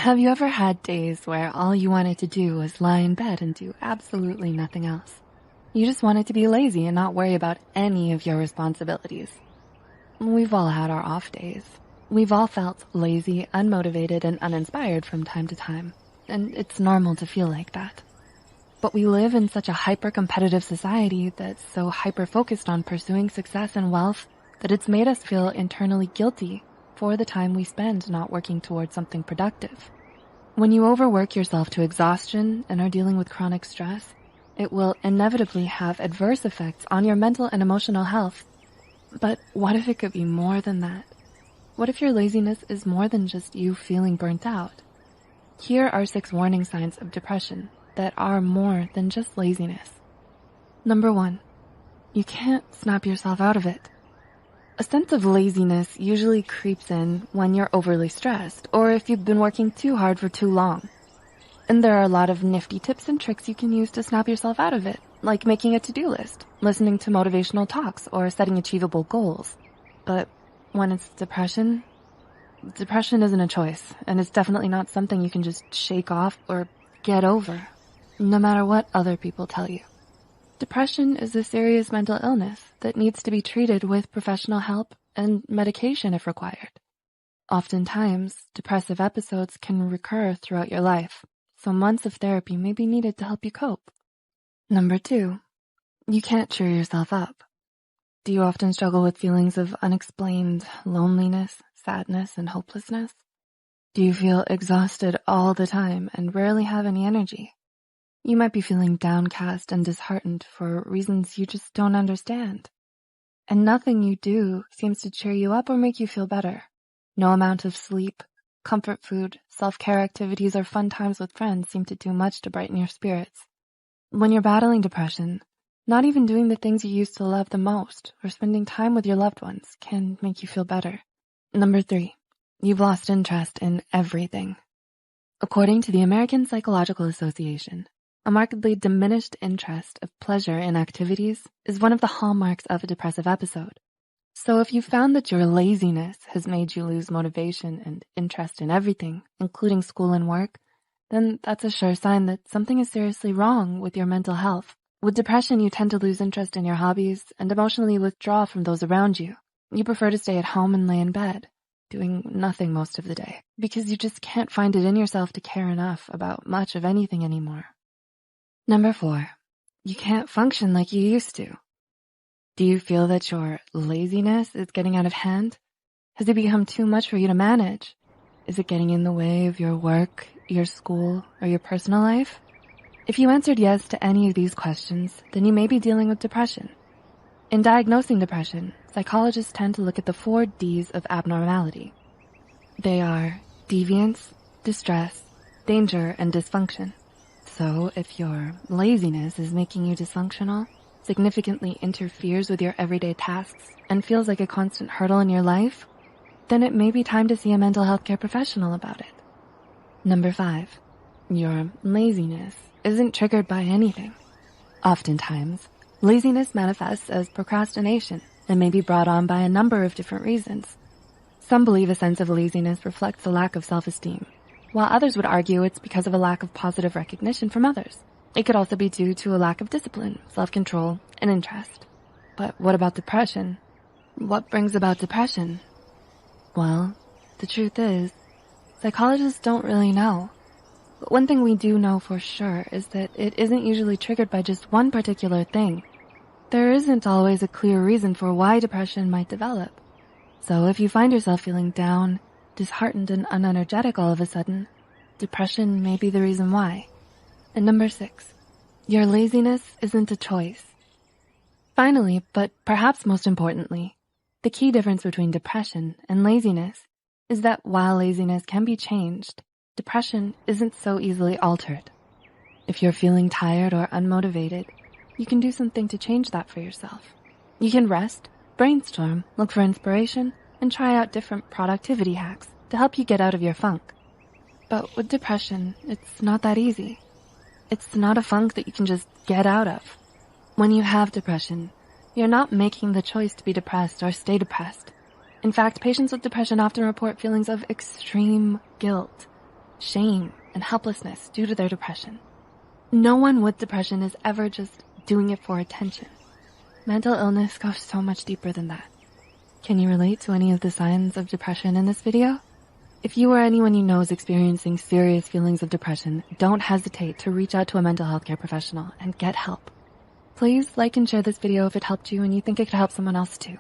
Have you ever had days where all you wanted to do was lie in bed and do absolutely nothing else? You just wanted to be lazy and not worry about any of your responsibilities. We've all had our off days. We've all felt lazy, unmotivated, and uninspired from time to time, and it's normal to feel like that. But we live in such a hyper-competitive society that's so hyper-focused on pursuing success and wealth that it's made us feel internally guilty for the time we spend not working towards something productive. When you overwork yourself to exhaustion and are dealing with chronic stress, it will inevitably have adverse effects on your mental and emotional health. But what if it could be more than that? What if your laziness is more than just you feeling burnt out? Here are 6 warning signs of depression that are more than just laziness. Number 1, you can't snap yourself out of it. A sense of laziness usually creeps in when you're overly stressed or if you've been working too hard for too long. And there are a lot of nifty tips and tricks you can use to snap yourself out of it, like making a to-do list, listening to motivational talks, or setting achievable goals. But when it's depression isn't a choice, and it's definitely not something you can just shake off or get over, no matter what other people tell you. Depression is a serious mental illness that needs to be treated with professional help and medication if required. Oftentimes, depressive episodes can recur throughout your life, so months of therapy may be needed to help you cope. Number 2, you can't cheer yourself up. Do you often struggle with feelings of unexplained loneliness, sadness, and hopelessness? Do you feel exhausted all the time and rarely have any energy? You might be feeling downcast and disheartened for reasons you just don't understand. And nothing you do seems to cheer you up or make you feel better. No amount of sleep, comfort food, self-care activities, or fun times with friends seem to do much to brighten your spirits. When you're battling depression, not even doing the things you used to love the most or spending time with your loved ones can make you feel better. Number 3, you've lost interest in everything. According to the American Psychological Association, a markedly diminished interest of pleasure in activities is one of the hallmarks of a depressive episode. So if you found that your laziness has made you lose motivation and interest in everything, including school and work, then that's a sure sign that something is seriously wrong with your mental health. With depression, you tend to lose interest in your hobbies and emotionally withdraw from those around you. You prefer to stay at home and lay in bed, doing nothing most of the day, because you just can't find it in yourself to care enough about much of anything anymore. Number 4, you can't function like you used to. Do you feel that your laziness is getting out of hand? Has it become too much for you to manage? Is it getting in the way of your work, your school, or your personal life? If you answered yes to any of these questions, then you may be dealing with depression. In diagnosing depression, psychologists tend to look at the 4 Ds of abnormality. They are deviance, distress, danger, and dysfunction. So if your laziness is making you dysfunctional, significantly interferes with your everyday tasks, and feels like a constant hurdle in your life, then it may be time to see a mental health care professional about it. Number 5, your laziness isn't triggered by anything. Oftentimes, laziness manifests as procrastination and may be brought on by a number of different reasons. Some believe a sense of laziness reflects a lack of self-esteem, while others would argue it's because of a lack of positive recognition from others. It could also be due to a lack of discipline, self-control, and interest. But what about depression? What brings about depression? Well, the truth is, psychologists don't really know. But one thing we do know for sure is that it isn't usually triggered by just one particular thing. There isn't always a clear reason for why depression might develop. So if you find yourself feeling down, disheartened, and unenergetic all of a sudden, depression may be the reason why. And number 6, your laziness isn't a choice. Finally, but perhaps most importantly, the key difference between depression and laziness is that while laziness can be changed, depression isn't so easily altered. If you're feeling tired or unmotivated, you can do something to change that for yourself. You can rest, brainstorm, look for inspiration, and try out different productivity hacks to help you get out of your funk. But with depression, it's not that easy. It's not a funk that you can just get out of. When you have depression, you're not making the choice to be depressed or stay depressed. In fact, patients with depression often report feelings of extreme guilt. shame, and helplessness due to their depression. No one with depression is ever just doing it for attention. Mental illness goes so much deeper than that. Can you relate to any of the signs of depression in this video? If you or anyone you know is experiencing serious feelings of depression, don't hesitate to reach out to a mental health care professional and get help. Please like and share this video if it helped you and you think it could help someone else too.